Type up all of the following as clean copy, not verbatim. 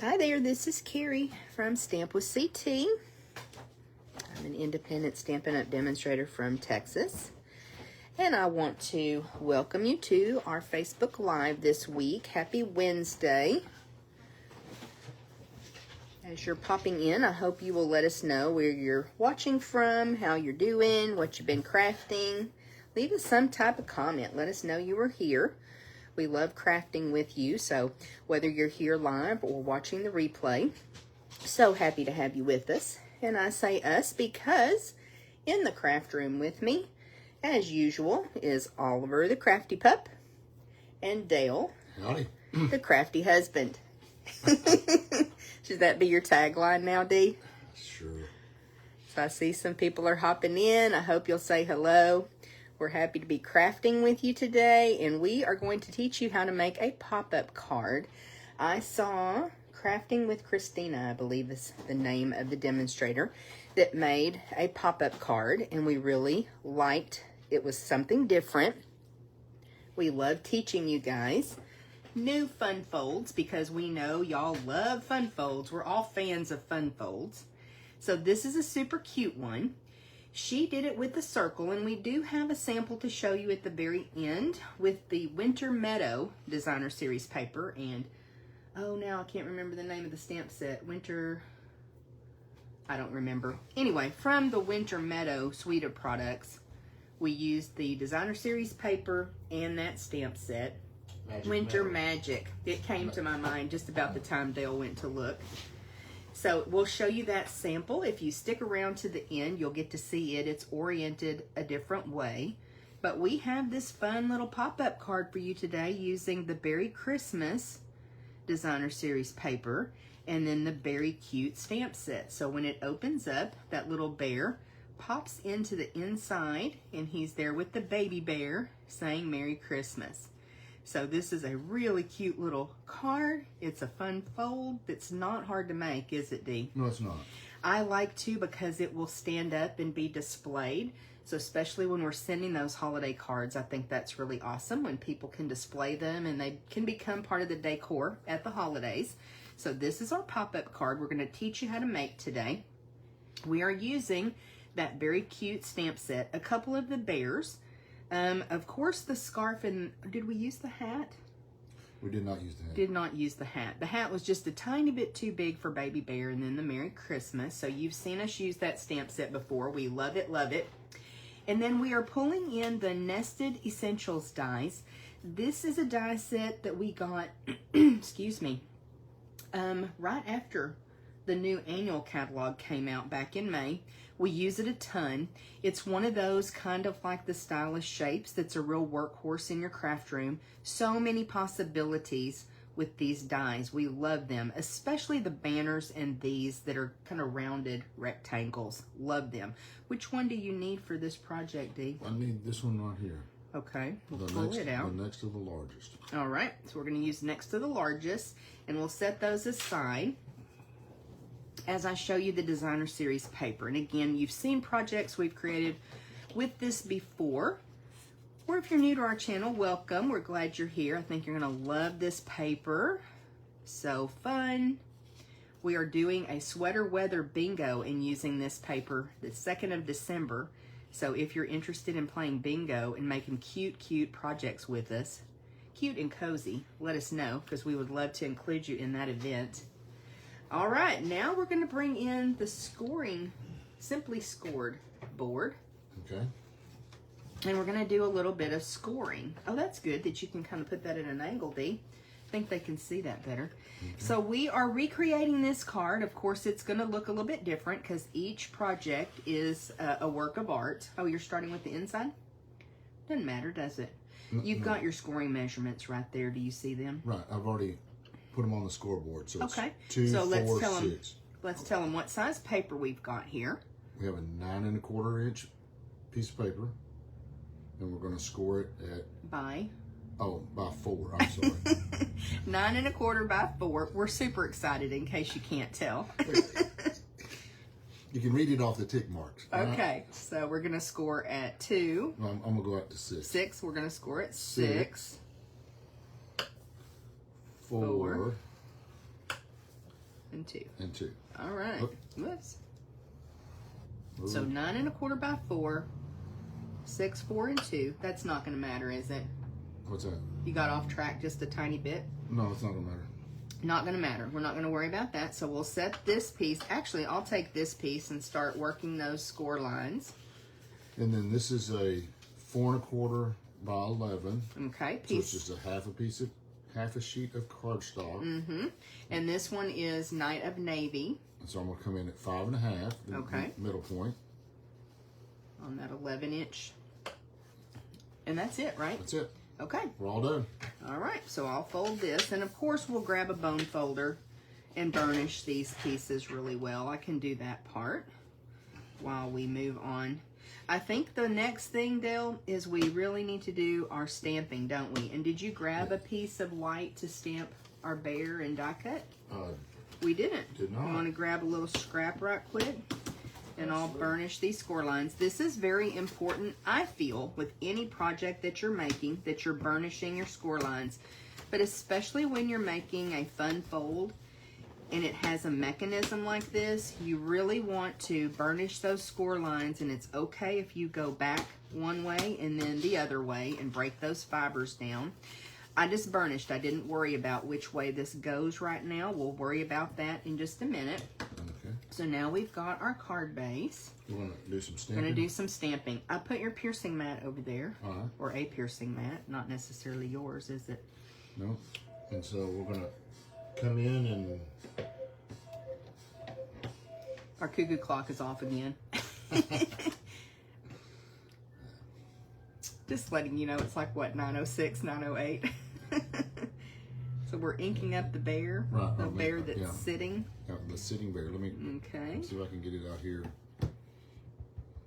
Hi there, this is Carrie from Stamp with CT. I'm an independent Stampin' Up! Demonstrator from Texas. And I want to welcome you to our Facebook Live this week. Happy Wednesday. As you're popping in, I hope you will let us know where you're watching from, how you're doing, what you've been crafting. Leave us some type of comment. Let us know you are here. We love crafting with you, so whether you're here live or watching the replay, so happy to have you with us. And I say us because in the craft room with me, as usual, is Oliver the crafty pup and Dale, howdy, the crafty husband. Should that be your tagline now, Dee? Sure. So I see some people are hopping in. I hope you'll say hello. We're happy to be crafting with you today, and we are going to teach you how to make a pop-up card. I saw Crafting with Christina, I believe is the name of the demonstrator, that made a pop-up card, and we really liked it. Was something different. We love teaching you guys new fun folds because we know y'all love fun folds. We're all fans of fun folds. So this is a super cute one. She did it with the circle, and we do have a sample to show you at the very end with the Winter Meadow Designer Series paper. And, oh, now I can't remember the name of the stamp set. I don't remember. Anyway, from the Winter Meadow suite of products, we used the Designer Series paper and that stamp set. Winter Magic. It came to my mind just about the time Dale went to look. So we'll show you that sample. If you stick around to the end, you'll get to see it. It's oriented a different way. But we have this fun little pop-up card for you today using the Beary Christmas Designer Series paper and then the Beary Cute stamp set. So when it opens up, that little bear pops into the inside, and he's there with the baby bear saying Merry Christmas. So this is a really cute little card. It's a fun fold that's not hard to make, is it, Dee? No, it's not. I like to because it will stand up and be displayed. So especially when we're sending those holiday cards, I think that's really awesome when people can display them and they can become part of the decor at the holidays. So this is our pop-up card we're going to teach you how to make today. We are using that very cute stamp set, a couple of the bears. Of course, the scarf, and did we use the hat? We did not use the hat. Did not use the hat. The hat was just a tiny bit too big for Baby Bear, and then the Merry Christmas. So you've seen us use that stamp set before. We love it, love it. And then we are pulling in the Nested Essentials dies. This is a die set that we got, excuse me, right after the new annual catalog came out back in May. We use it a ton. It's one of those kind of like the stylish shapes that's a real workhorse in your craft room. So many possibilities with these dies. We love them, especially the banners and these that are kind of rounded rectangles. Love them. Which one do you need for this project, Dee? I need this one right here. Okay, we'll pull it out. The next to the largest. All right, so we're going to use next to the largest, and we'll set those aside as I show you the Designer Series paper. And again, you've seen projects we've created with this before. Or if you're new to our channel, welcome. We're glad you're here. I think you're going to love this paper. So fun. We are doing a sweater weather bingo and using this paper the 2nd of December. So if you're interested in playing bingo and making cute, cute projects with us, cute and cozy, let us know because we would love to include you in that event. All right, now we're going to bring in the scoring, Simply Scored board. Okay. And we're going to do a little bit of scoring. Oh, that's good that you can kind of put that at an angle, Dee. I think they can see that better. Okay. So we are recreating this card. Of course, it's going to look a little bit different because each project is a work of art. Oh, you're starting with the inside? Doesn't matter, does it? You've got your scoring measurements right there. Do you see them? Right. I've already put them on the scoreboard. So okay. It's 2, so 4, 6. Let's tell them what size paper we've got here. We have a 9 1/4 inch piece of paper, and we're going to score it at by 4. I'm sorry. 9 1/4 by 4. We're super excited in case you can't tell. You can read it off the tick marks. Okay, so we're going to score at 2. I'm going to go up to 6. 6, we're going to score at 6. 4. 2. And 2. All right. Oop. Whoops. Ooh. So 9 1/4 by 4, 6, 4, and 2. That's not going to matter, is it? What's that? You got off track just a tiny bit. No, it's not gonna matter. Not going to matter. We're not going to worry about that. So we'll set this piece. Actually, I'll take this piece and start working those score lines. And then this is a 4 1/4 by 11. Okay. So it's just a half a sheet of cardstock. Mm-hmm. And this one is Night of Navy. And so I'm gonna come in at 5 1/2. Okay. Middle point. On that 11-inch. And that's it, right? That's it. Okay. We're all done. All right, so I'll fold this, and of course we'll grab a bone folder and burnish these pieces really well. I can do that part while we move on. I think the next thing, Dale, is we really need to do our stamping, don't we? And did you grab a piece of white to stamp our bear and die cut? We didn't. Did not. You want to grab a little scrap right quick? And I'll burnish these score lines. This is very important, I feel, with any project that you're making, that you're burnishing your score lines. But especially when you're making a fun fold and it has a mechanism like this, you really want to burnish those score lines, and it's okay if you go back one way and then the other way and break those fibers down. I just burnished. I didn't worry about which way this goes right now. We'll worry about that in just a minute. Okay. So now we've got our card base. You want to do some We're stamping? going to do some stamping. I put your piercing mat over there. All right. Or a piercing mat. Not necessarily yours, is it? No. And so we're going to come in and... Our cuckoo clock is off again. Just letting you know, it's like, what, 9:06, 9:08? So we're inking up the bear. Right, The bear yeah. that's sitting. Yeah, the sitting bear. Let me Okay. see if I can get it out here.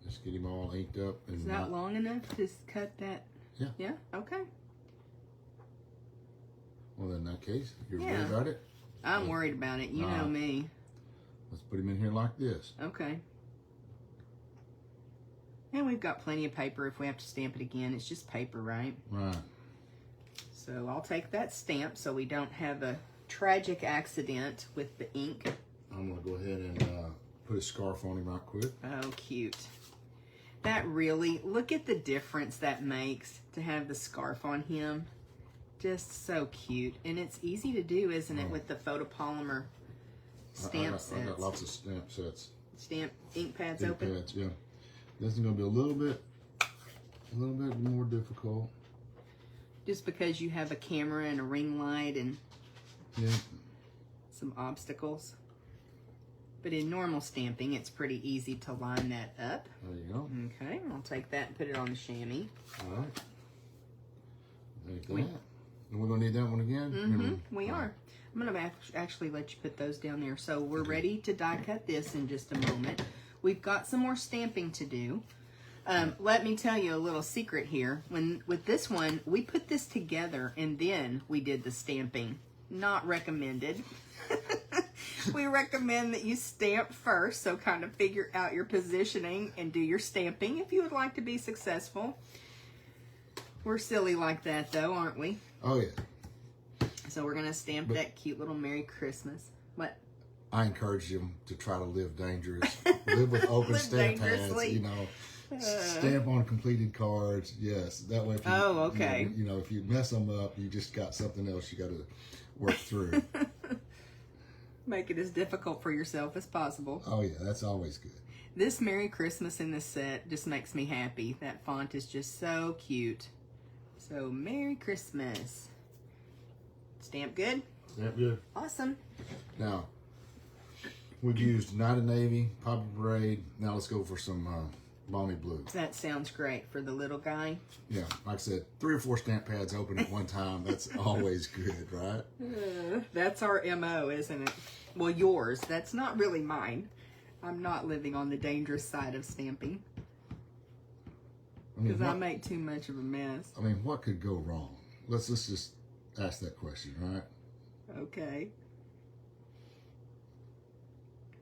Just get him all inked up. And Is that long enough to cut that? Yeah. Yeah? Okay. Well, in that case, you're Yeah. worried about it? I'm worried about it. You know me. Let's put him in here like this. Okay. And we've got plenty of paper if we have to stamp it again. It's just paper, right? Right. So I'll take that stamp so we don't have a tragic accident with the ink. I'm going to go ahead and put a scarf on him right quick. Oh, cute. That really, look at the difference that makes to have the scarf on him. Just so cute. And it's easy to do, isn't it, with the photopolymer stamp sets. I got lots of stamp sets. Stamp ink pads Ink open? pads, yeah. This is going to be a little bit more difficult. Just because you have a camera and a ring light and some obstacles. But in normal stamping, it's pretty easy to line that up. There you go. Okay, I'll take that and put it on the chamois. All right. Take that. And we're going to need that one again? Mm-hmm, we are. I'm going to actually let you put those down there. So we're ready to die cut this in just a moment. We've got some more stamping to do. Let me tell you a little secret here. With this one, we put this together and then we did the stamping. Not recommended. We recommend that you stamp first, so kind of figure out your positioning and do your stamping if you would like to be successful. We're silly like that though, aren't we? Oh, yeah. So we're going to stamp that cute little Merry Christmas. What? I encourage them to try to live dangerous. Live with open Live stamp dangerously. pads, you know. Stamp on completed cards. Yes, that way. If you, okay. You know, if you mess them up, you just got something else you got to work through. Make it as difficult for yourself as possible. Oh yeah, that's always good. This Merry Christmas in this set just makes me happy. That font is just so cute. So Merry Christmas. Stamp good? Stamp good. Awesome. Now, we've used Night of Navy, Poppy Parade. Now let's go for some Balmy Blue. That sounds great for the little guy. Yeah, like I said, 3 or 4 stamp pads open at one time. That's always good, right? That's our MO, isn't it? Well, yours. That's not really mine. I'm not living on the dangerous side of stamping. Because I make too much of a mess. I mean, what could go wrong? Let's just ask that question, right? Okay.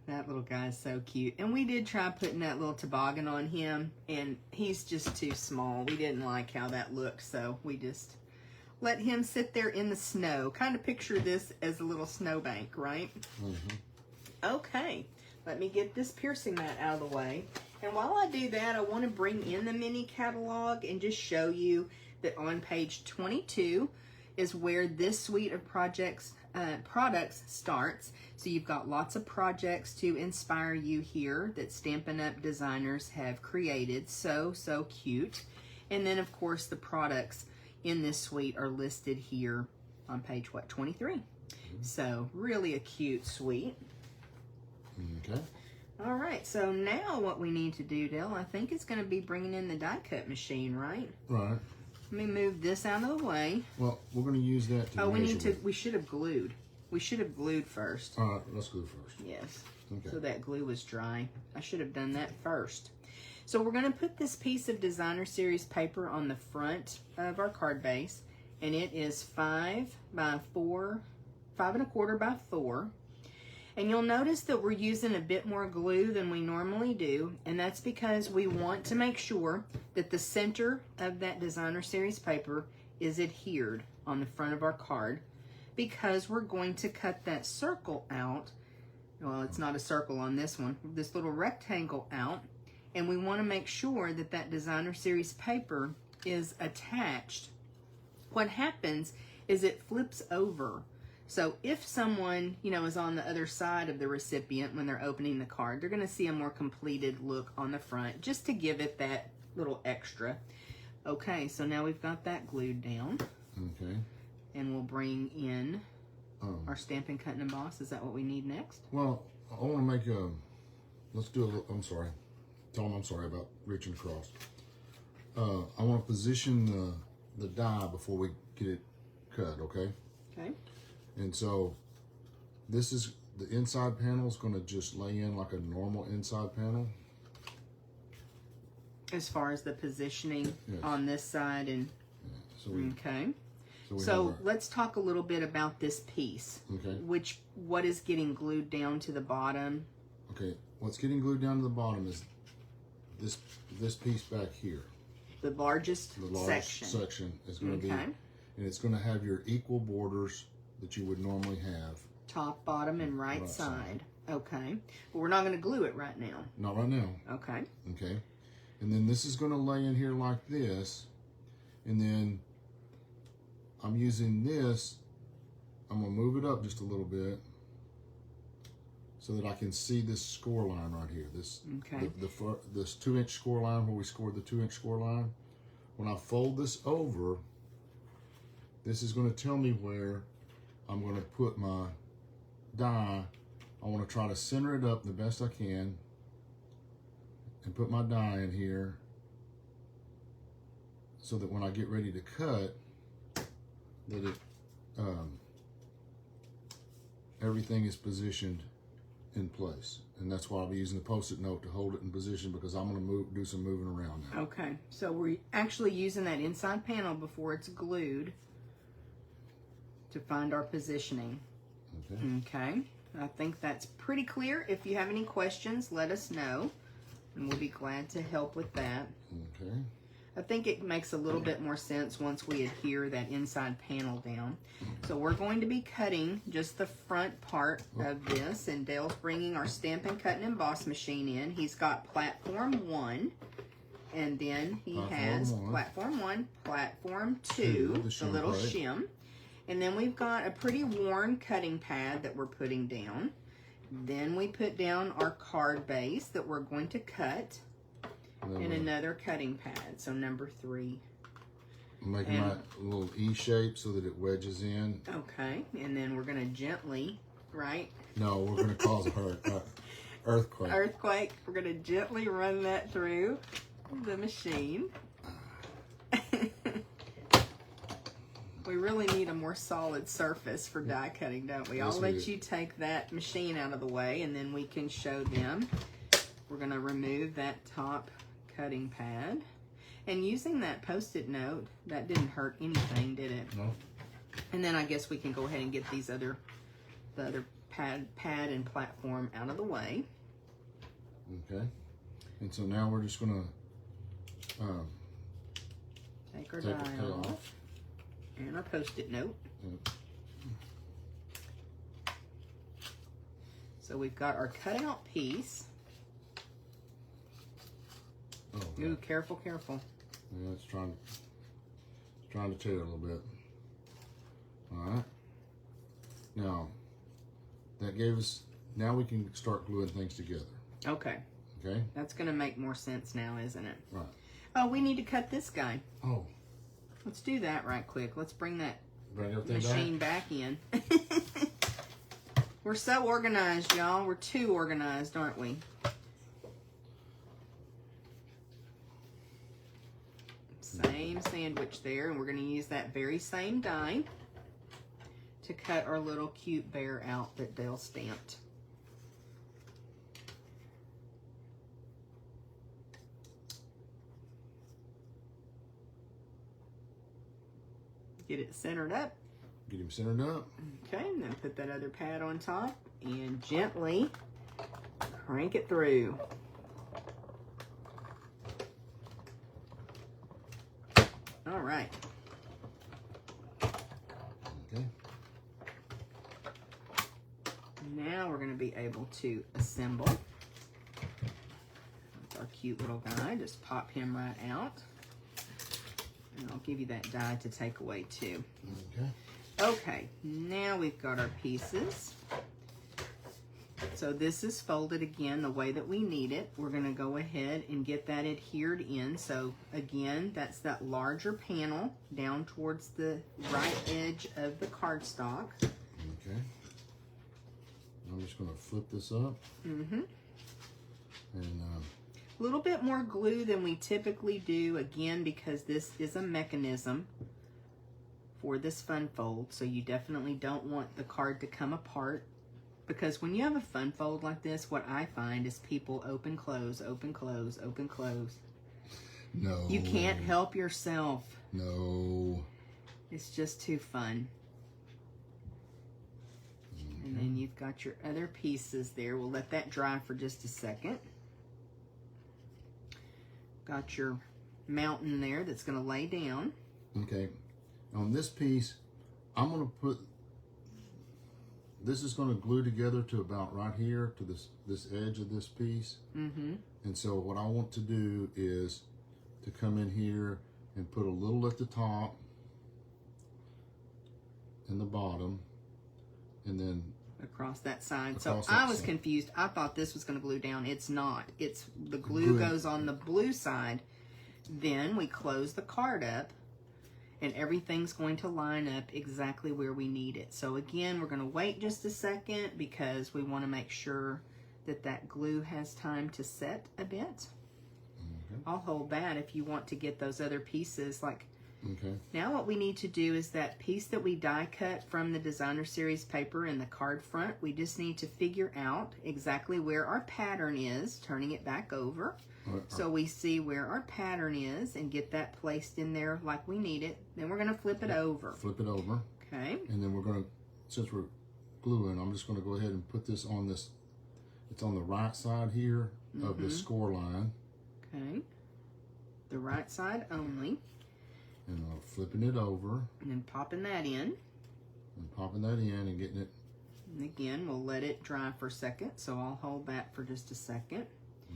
That little guy is so cute. And we did try putting that little toboggan on him, and he's just too small. We didn't like how that looked, so we just let him sit there in the snow. Kind of picture this as a little snowbank, right? Mm-hmm. Okay, let me get this piercing mat out of the way. And while I do that, I want to bring in the mini catalog and just show you that on page 22 is where this suite of products starts. So you've got lots of projects to inspire you here that Stampin' Up! Designers have created. So cute. And then, of course, the products in this suite are listed here on page, 23. So really a cute suite. Okay. All right, so now what we need to do, Dale, I think it's going to be bringing in the die cut machine, right? Right. Let me move this out of the way. Well, we're going to use that to we should have glued. We should have glued first. All right, let's glue first. Yes. Okay. So that glue was dry. I should have done that first. So we're going to put this piece of Designer Series paper on the front of our card base, and it is 5 1/4 by 4. And you'll notice that we're using a bit more glue than we normally do, and that's because we want to make sure that the center of that Designer Series paper is adhered on the front of our card, because we're going to cut that circle out. Well, it's not a circle on this one, this little rectangle out, and we want to make sure that that Designer Series paper is attached. What happens is it flips over. So if someone, is on the other side of the recipient when they're opening the card, they're going to see a more completed look on the front, just to give it that little extra. Okay, so now we've got that glued down. Okay. And we'll bring in our Stampin' Cut and Emboss. Is that what we need next? Well, I want to make let's do a little, I'm sorry. Tell them I'm sorry about reaching across. I want to position the die before we get it cut, okay? Okay. And so this is, the inside panel is going to just lay in like a normal inside panel. As far as the positioning on this side and, okay. So let's talk a little bit about this piece. Okay. What is getting glued down to the bottom? Okay, what's getting glued down to the bottom is this piece back here. The largest section. section is going to be, and it's going to have your equal borders that you would normally have. Top, bottom, and right side. Okay. But we're not going to glue it right now. Not right now. Okay. Okay. And then this is going to lay in here like this. And then I'm using this. I'm going to move it up just a little bit so that I can see this score line right here. This, this 2-inch score line where we scored the 2-inch score line. When I fold this over, this is going to tell me where I'm going to put my die. I want to try to center it up the best I can and put my die in here so that when I get ready to cut, that it everything is positioned in place. And that's why I'll be using the Post-it note to hold it in position, because I'm going to do some moving around now. Okay, so we're actually using that inside panel before it's glued to find our positioning. Okay. I think that's pretty clear. If you have any questions, let us know, and we'll be glad to help with that. Okay. I think it makes a little bit more sense once we adhere that inside panel down. So we're going to be cutting just the front part of this, and Dale's bringing our Stampin' Cut and Emboss machine in. He's got platform 1, and then he has platform 1, platform 2, the little shim. And then we've got a pretty worn cutting pad that we're putting down. Then we put down our card base that we're going to cut, and another cutting pad, so number 3. Making my little E shape so that it wedges in. Okay, and then we're going to gently, right? No, we're going to cause an earthquake. Earthquake. We're going to gently run that through the machine. We really need a more solid surface for die cutting, don't we? I'll let you take that machine out of the way, and then we can show them. We're going to remove that top cutting pad. And using that Post-it note, that didn't hurt anything, did it? No. And then I guess we can go ahead and get these the other pad and platform out of the way. Okay. And so now we're just going to take our die off. And our Post-it note. So we've got our cutout piece. Oh, Ooh, God. careful, careful. Yeah, it's trying to tear a little bit. All right. Now, that gave us, now we can start gluing things together. Okay. Okay? That's going to make more sense now, isn't it? Right. Oh, we need to cut this guy. Oh. Let's do that right quick. Let's bring that Everything machine back in. We're so organized, y'all. We're too organized, aren't we? Same sandwich there, and we're going to use that very same die to cut our little cute bear out that Dale stamped. Get it centered up. Get him centered up. Okay, and then put that other pad on top and gently crank it through. All right. Okay. Now we're going to be able to assemble. That's our cute little guy. Just pop him right out. And I'll give you that die to take away too. Okay. Okay, now we've got our pieces. So this is folded again the way that we need it. We're going to go ahead and get that adhered in. So again, that's that larger panel down towards the right edge of the cardstock. Okay. I'm just going to flip this up. Mm-hmm. And A little bit more glue than we typically do, again, because this is a mechanism for this fun fold. So you definitely don't want the card to come apart. Because when you have a fun fold like this, what I find is people open, close, open, close, open, close. no. You can't help yourself. No. It's just too fun. Okay. And then you've got your other pieces there. We'll let that dry for just a second. Got your mountain there that's going to lay down. Okay. On this piece, I'm going to put, this is going to glue together to about right here to this edge of this piece. Mm-hmm. And so what I want to do is to come in here and put a little at the top and the bottom, and then Across that side. Across So that I was side. confused. I thought this was going to glue down. It's not. It's the glue goes on the blue side. Then we close the card up, and everything's going to line up exactly where we need it. So again, we're going to wait just a second because we want to make sure that that glue has time to set a bit. Okay. I'll hold that if you want to get those other pieces. Like Okay. now what we need to do is that piece that we die cut from the designer series paper in the card front, we just need to figure out exactly where our pattern is, turning it back over. So we see where our pattern is and get that placed in there like we need it. Then we're going to flip it over. Flip it over. Okay. And then we're going to, since we're gluing, I'm just going to go ahead and put this on this, it's on the right side here of the score line. Okay. The right side only. And flipping it over And then popping that in. and popping that in and getting it. And again, we'll let it dry for a second. So I'll hold that for just a second.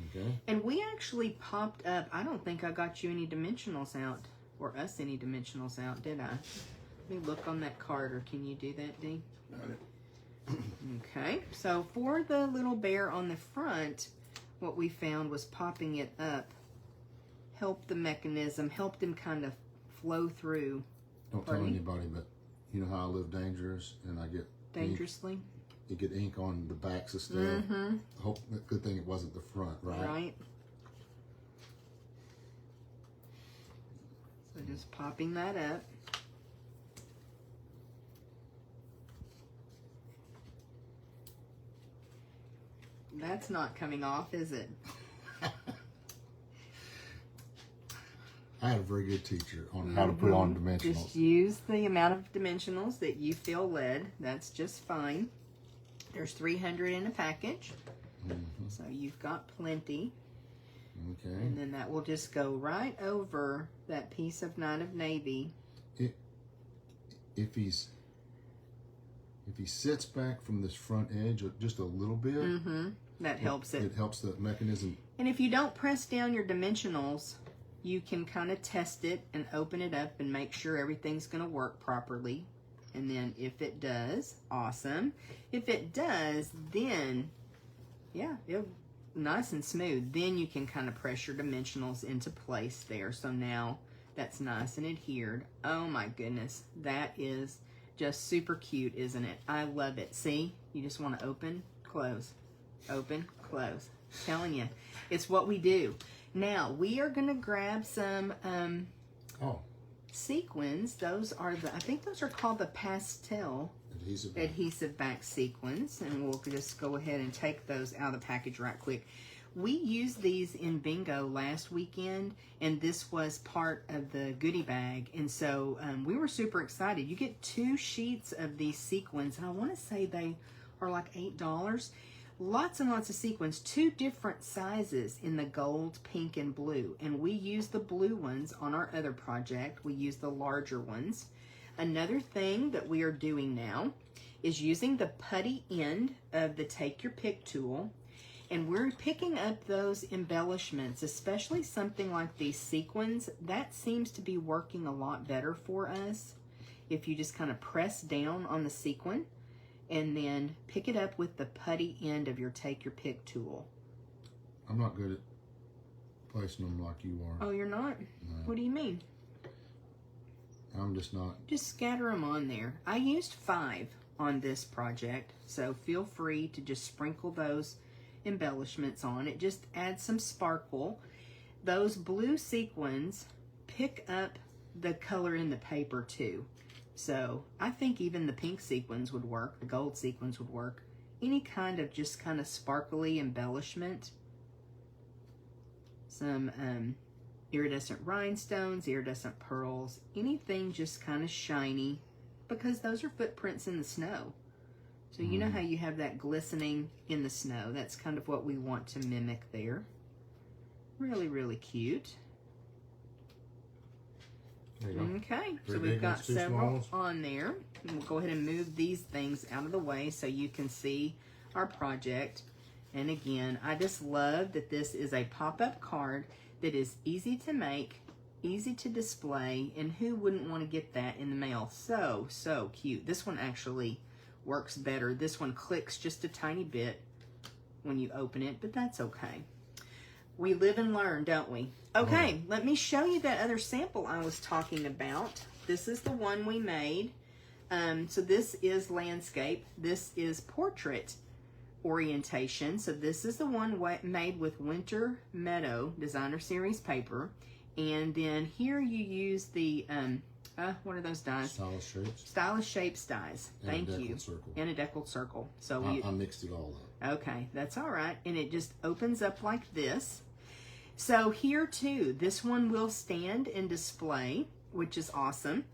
Okay. And we actually popped up, I don't think I got you any dimensionals out, or us any dimensionals out, did I? Let me look on that card, or can you do that, Dee? Got it. Okay, so for the little bear on the front, what we found was popping it up helped the mechanism, helped him kind of flow through. Don't tell Pardon me? anybody, but you know how I live dangerous and I get Dangerously. you get ink on the backs of stuff. Mm-hmm. Hope, good thing it wasn't the front, right? Right. So just popping that up. That's not coming off, is it? I had a very good teacher on how to put on dimensionals. Just use the amount of dimensionals that you feel led. That's just fine. There's 300 in a package, so you've got plenty. Okay. And then that will just go right over that piece of Night of Navy. If he's if he sits back from this front edge just a little bit, that helps it. It helps the mechanism. And if you don't press down your dimensionals, you can kind of test it and open it up and make sure everything's going to work properly. And then if it does, awesome. If it does, then, yeah, it'll nice and smooth. Then you can kind of press your dimensionals into place there. So now that's nice and adhered. Oh my goodness, that is just super cute, isn't it? I love it. See, you just want to open, close, open, close. I'm telling you, it's what we do. Now we are going to grab some sequins. Those are I think those are called the pastel adhesive back sequins, and we'll just go ahead and take those out of the package right quick. We used these in bingo last weekend, and this was part of the goodie bag, and so we were super excited. You get 2 sheets of these sequins, and I want to say they are like $8. Lots and lots of sequins, 2 different sizes in the gold, pink, and blue, and we used the blue ones on our other project. We used the larger ones. Another thing that we are doing now is using the putty end of the Take Your Pick tool, and we're picking up those embellishments, especially something like these sequins. That seems to be working a lot better for us. If you just kind of press down on the sequin and then pick it up with the putty end of your Take Your Pick tool. I'm not good at placing them like you are. Oh, you're not? No. What do you mean? I'm just not. Just scatter them on there. I used 5 on this project, so feel free to just sprinkle those embellishments on. It just adds some sparkle. Those blue sequins pick up the color in the paper too. So I think even the pink sequins would work, the gold sequins would work. Any kind of just kind of sparkly embellishment. Some iridescent rhinestones, iridescent pearls, anything just kind of shiny, because those are footprints in the snow. So you know how you have that glistening in the snow? That's kind of what we want to mimic there. Really, really cute. Okay, so we've got several on there. And we'll go ahead and move these things out of the way so you can see our project. And again, I just love that this is a pop-up card that is easy to make, easy to display, and who wouldn't want to get that in the mail? So, so cute. This one actually works better. This one clicks just a tiny bit when you open it, but that's okay. We live and learn, don't we? Okay, let me show you that other sample I was talking about. This is the one we made. So this is landscape. This is portrait orientation. So this is the one made with Winter Meadow Designer Series paper. And then here you use the, what are those dies? Stylish Shapes. Stylish Shapes dies. Thank you. Circle. And a deckled circle. So I mixed it all up. Okay, that's all right. And it just opens up like this. So here too, this one will stand and display, which is awesome.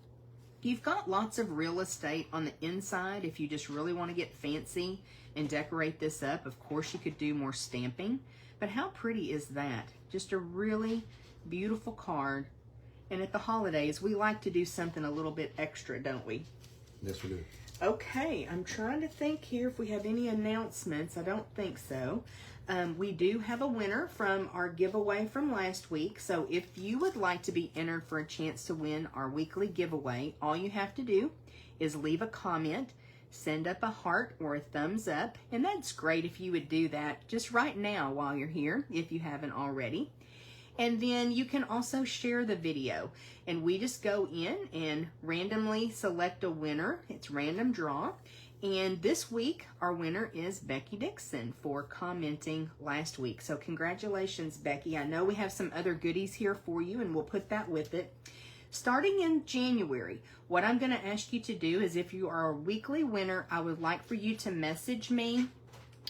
You've got lots of real estate on the inside if you just really want to get fancy and decorate this up. Of course, you could do more stamping, but how pretty is that? Just a really beautiful card. And at the holidays, we like to do something a little bit extra, don't we? Yes, we do. Okay, I'm trying to think here if we have any announcements. I don't think so. We do have a winner from our giveaway from last week. So if you would like to be entered for a chance to win our weekly giveaway, all you have to do is leave a comment, send up a heart or a thumbs up, and that's great if you would do that just right now while you're here, if you haven't already. And then you can also share the video, and we just go in and randomly select a winner. It's random draw. And this week, our winner is Becky Dixon for commenting last week. So congratulations, Becky. I know we have some other goodies here for you, and we'll put that with it. Starting in January, what I'm going to ask you to do is, if you are a weekly winner, I would like for you to message me.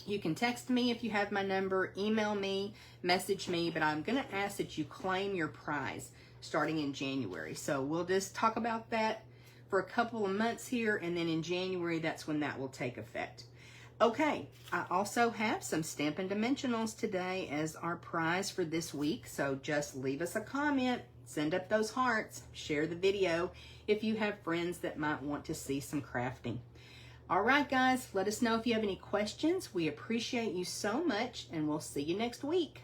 You can text me if you have my number, email me, message me, but I'm going to ask that you claim your prize starting in January. So we'll just talk about that for a couple of months here, and then in January, that's when that will take effect. Okay, I also have some Stampin' Dimensionals today as our prize for this week, so just leave us a comment, send up those hearts, share the video if you have friends that might want to see some crafting. All right, guys, let us know if you have any questions. We appreciate you so much, and we'll see you next week.